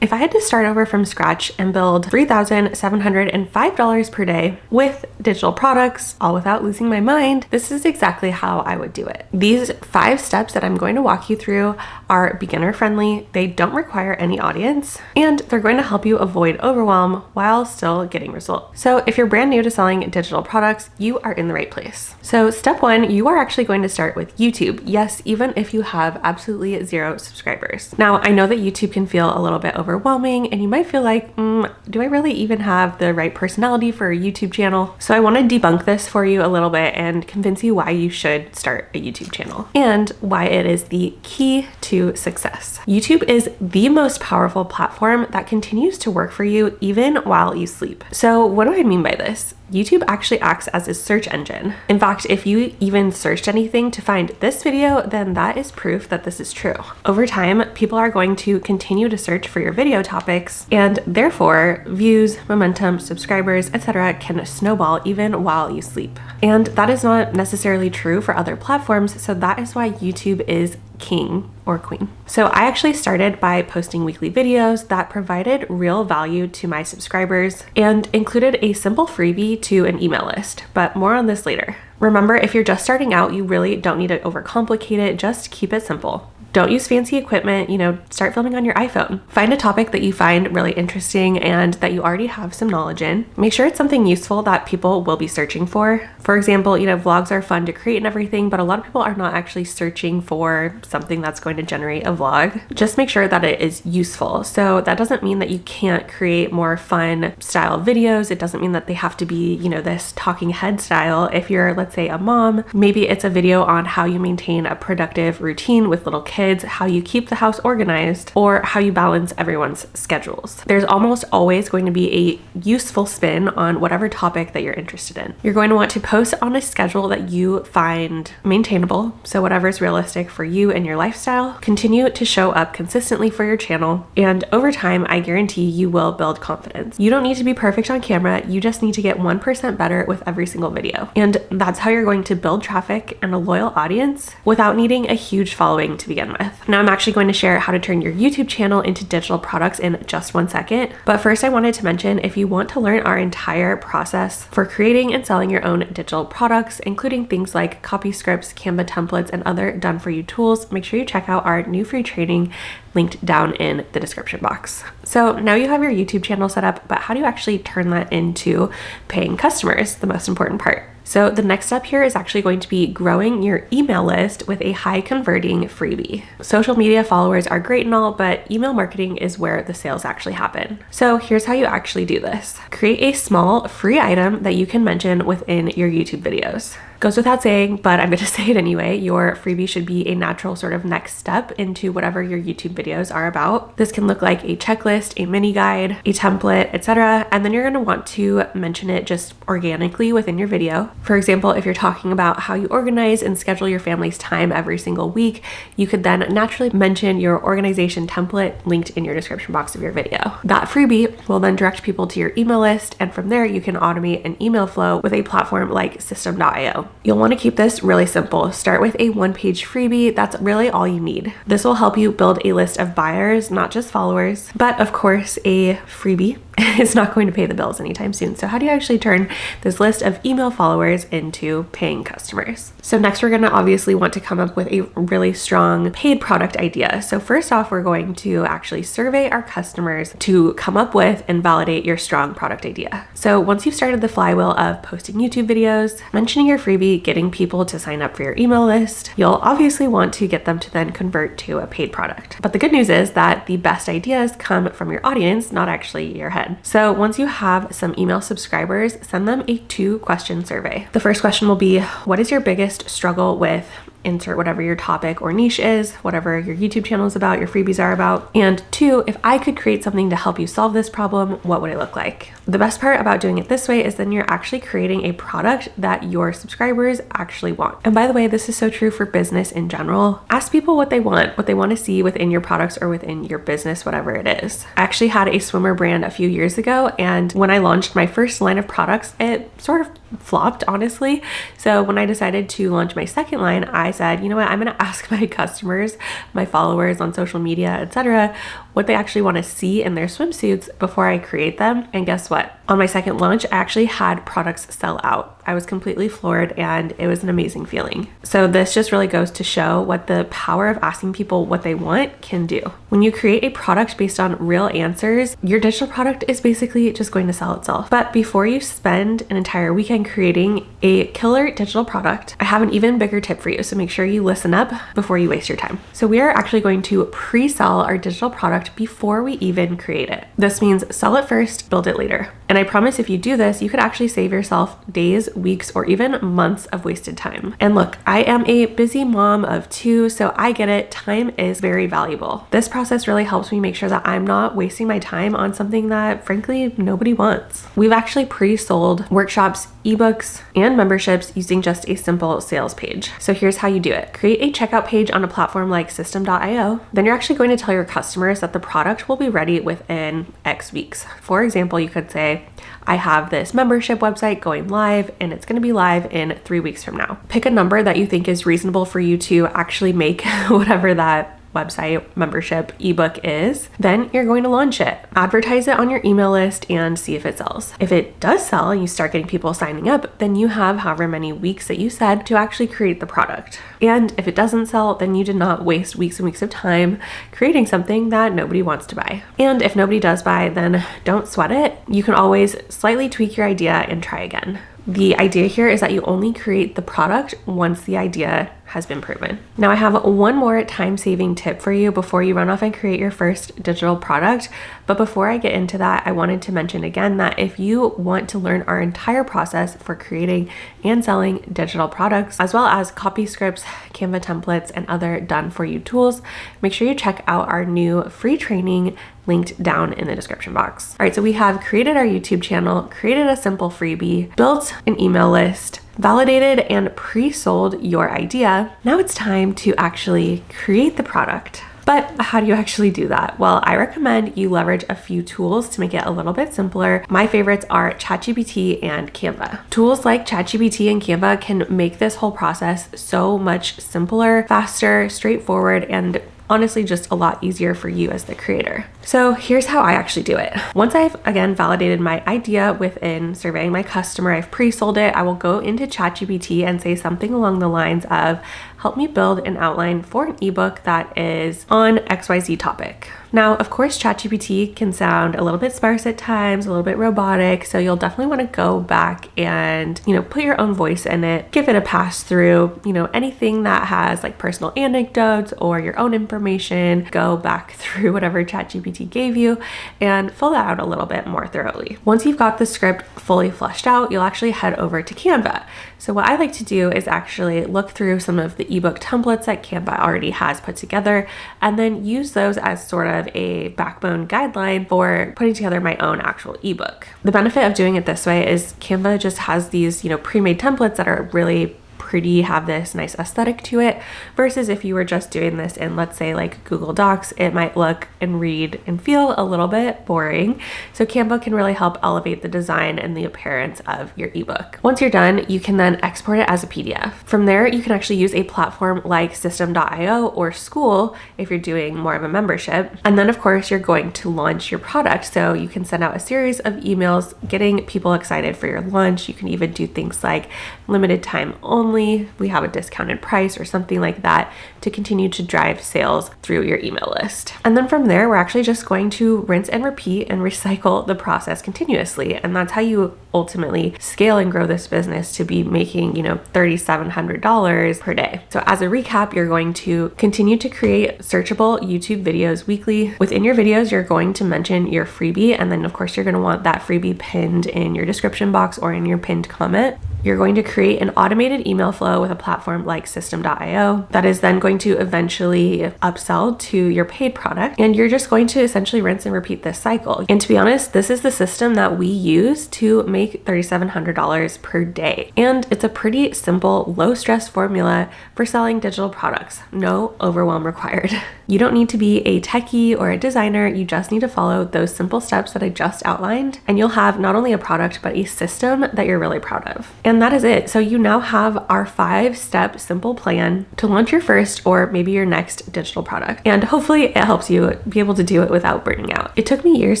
If I had to start over from scratch and build $3,705 per day with digital products, all without losing my mind, this is exactly how I would do it. These 5 steps that I'm going to walk you through are beginner friendly, they don't require any audience, and they're going to help you avoid overwhelm while still getting results. So if you're brand new to selling digital products, you are in the right place. So step 1, you are actually going to start with YouTube. Yes, even if you have absolutely 0 subscribers. Now, I know that YouTube can feel a little bit overwhelming and you might feel like, do I really even have the right personality for a YouTube channel? So I want to debunk this for you a little bit and convince you why you should start a YouTube channel and why it is the key to success. YouTube is the most powerful platform that continues to work for you even while you sleep. So what do I mean by this? YouTube actually acts as a search engine. In fact, if you even searched anything to find this video, then that is proof that this is true. Over time, people are going to continue to search for your video topics, and therefore views, momentum, subscribers, etc. can snowball even while you sleep. And that is not necessarily true for other platforms, so that is why YouTube is king or queen. So I actually started by posting weekly videos that provided real value to my subscribers and included a simple freebie to an email list, but more on this later. Remember, if you're just starting out, you really don't need to overcomplicate it, just keep it simple. Don't use fancy equipment, start filming on your iPhone. Find a topic that you find really interesting and that you already have some knowledge in. Make sure it's something useful that people will be searching for. For example, vlogs are fun to create and everything, but a lot of people are not actually searching for something that's going to generate a vlog. Just make sure that it is useful. So that doesn't mean that you can't create more fun style videos. It doesn't mean that they have to be, this talking head style. If you're, let's say, a mom, maybe it's a video on how you maintain a productive routine with little kids, how you keep the house organized, or how you balance everyone's schedules. There's almost always going to be a useful spin on whatever topic that you're interested in. You're going to want to post on a schedule that you find maintainable, so whatever is realistic for you and your lifestyle. Continue to show up consistently for your channel, and over time, I guarantee you will build confidence. You don't need to be perfect on camera, you just need to get 1% better with every single video. And that's how you're going to build traffic and a loyal audience without needing a huge following to begin with. Now I'm actually going to share how to turn your YouTube channel into digital products in just 1 second. But first I wanted to mention, if you want to learn our entire process for creating and selling your own digital products, including things like copy scripts, Canva templates, and other done for you tools, make sure you check out our new free training linked down in the description box. So now you have your YouTube channel set up, but how do you actually turn that into paying customers? The most important part. So the next step here is actually going to be growing your email list with a high converting freebie. Social media followers are great and all, but email marketing is where the sales actually happen. So here's how you actually do this. Create a small free item that you can mention within your YouTube videos. Goes without saying, but I'm going to say it anyway, your freebie should be a natural sort of next step into whatever your YouTube videos are about. This can look like a checklist, a mini guide, a template, etc. And then you're going to want to mention it just organically within your video. For example, if you're talking about how you organize and schedule your family's time every single week, you could then naturally mention your organization template linked in your description box of your video. That freebie will then direct people to your email list, and from there you can automate an email flow with a platform like System.io. You'll want to keep this really simple. Start with a 1-page freebie. That's really all you need. This will help you build a list of buyers, not just followers. But of course, a freebie is not going to pay the bills anytime soon. So how do you actually turn this list of email followers into paying customers? So next, we're going to obviously want to come up with a really strong paid product idea. So first off, we're going to actually survey our customers to come up with and validate your strong product idea. So once you've started the flywheel of posting YouTube videos, mentioning your freebie, getting people to sign up for your email list, you'll obviously want to get them to then convert to a paid product. But the good news is that the best ideas come from your audience, not actually your head. So once you have some email subscribers, send them a 2-question survey. The first question will be, what is your biggest struggle with insert whatever your topic or niche is, whatever your YouTube channel is about, your freebies are about. And 2, if I could create something to help you solve this problem, what would it look like? The best part about doing it this way is then you're actually creating a product that your subscribers actually want. And by the way, this is so true for business in general. Ask people what they want to see within your products or within your business, whatever it is. I actually had a swimmer brand a few years ago, and when I launched my first line of products, it sort of flopped, honestly. So when I decided to launch my second line, I said, you know what, I'm going to ask my customers, my followers on social media, etc., what they actually want to see in their swimsuits before I create them. And guess what? On my second launch, I actually had products sell out. I was completely floored and it was an amazing feeling. So this just really goes to show what the power of asking people what they want can do. When you create a product based on real answers, your digital product is basically just going to sell itself. But before you spend an entire weekend creating a killer digital product, I have an even bigger tip for you. So make sure you listen up before you waste your time. So we are actually going to pre-sell our digital product before we even create it. This means sell it first, build it later. And I promise if you do this, you could actually save yourself days, weeks, or even months of wasted time. And look, I am a busy mom of 2, so I get it. Time is very valuable. This process really helps me make sure that I'm not wasting my time on something that frankly nobody wants. We've actually pre-sold workshops, ebooks, and memberships using just a simple sales page. So here's how you do it. Create a checkout page on a platform like system.io. Then you're actually going to tell your customers that the product will be ready within X weeks. For example, you could say, I have this membership website going live and it's going to be live in 3 weeks from now. Pick a number that you think is reasonable for you to actually make whatever that website, membership, ebook is. Then you're going to launch it. Advertise it on your email list and see if it sells. If it does sell and you start getting people signing up, then you have however many weeks that you said to actually create the product. And if it doesn't sell, then you did not waste weeks and weeks of time creating something that nobody wants to buy. And if nobody does buy, then don't sweat it. You can always slightly tweak your idea and try again. The idea here is that you only create the product once the idea has been proven. Now I have one more time-saving tip for you before you run off and create your first digital product. But before I get into that, I wanted to mention again that if you want to learn our entire process for creating and selling digital products, as well as copy scripts, Canva templates, and other done-for-you tools, make sure you check out our new free training linked down in the description box. All right, so we have created our YouTube channel, created a simple freebie, built an email list, validated and pre-sold your idea. Now it's time to actually create the product. But how do you actually do that? Well, I recommend you leverage a few tools to make it a little bit simpler. My favorites are ChatGPT and Canva. Tools like ChatGPT and Canva can make this whole process so much simpler, faster, straightforward, and honestly just a lot easier for you as the creator. So here's how I actually do it. Once I've again validated my idea within surveying my customer, I've pre-sold it, I will go into ChatGPT and say something along the lines of, help me build an outline for an ebook that is on XYZ topic. Now, of course, ChatGPT can sound a little bit sparse at times, a little bit robotic, so you'll definitely want to go back and, put your own voice in it, give it a pass through, anything that has like personal anecdotes or your own information, go back through whatever ChatGPT gave you and fill that out a little bit more thoroughly. Once you've got the script fully fleshed out, you'll actually head over to Canva. So what I like to do is actually look through some of the ebook templates that Canva already has put together and then use those as sort of a backbone guideline for putting together my own actual ebook. The benefit of doing it this way is Canva just has these, pre-made templates that are really pretty, have this nice aesthetic to it, versus if you were just doing this in, let's say, like Google Docs, it might look and read and feel a little bit boring. So Canva can really help elevate the design and the appearance of your ebook. Once you're done, you can then export it as a PDF. From there, you can actually use a platform like system.io or School if you're doing more of a membership. And then of course, you're going to launch your product. So you can send out a series of emails getting people excited for your launch. You can even do things like limited time only, we have a discounted price or something like that to continue to drive sales through your email list. And then from there, we're actually just going to rinse and repeat and recycle the process continuously. And that's how you ultimately scale and grow this business to be making, $3,700 per day. So as a recap, you're going to continue to create searchable YouTube videos weekly. Within your videos, you're going to mention your freebie. And then of course, you're going to want that freebie pinned in your description box or in your pinned comment. You're going to create an automated email flow with a platform like system.io that is then going to eventually upsell to your paid product. And you're just going to essentially rinse and repeat this cycle. And to be honest, this is the system that we use to make $3,700 per day. And it's a pretty simple, low stress formula for selling digital products. No overwhelm required. You don't need to be a techie or a designer. You just need to follow those simple steps that I just outlined. And you'll have not only a product, but a system that you're really proud of. And that is it. So you now have our 5-step simple plan to launch your first or maybe your next digital product. And hopefully it helps you be able to do it without burning out. It took me years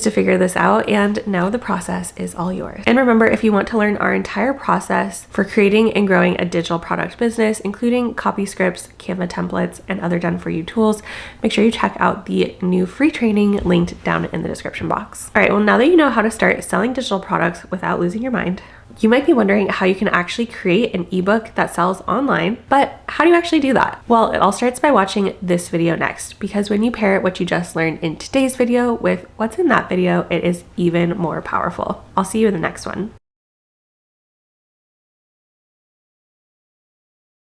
to figure this out, and now the process is all yours. And remember, if you want to learn our entire process for creating and growing a digital product business, including copy scripts, Canva templates, and other done for you tools, make sure you check out the new free training linked down in the description box. All right, well, now that you know how to start selling digital products without losing your mind, you might be wondering how you can actually create an ebook that sells online, but how do you actually do that? Well, it all starts by watching this video next, because when you pair what you just learned in today's video with what's in that video, it is even more powerful. I'll see you in the next one.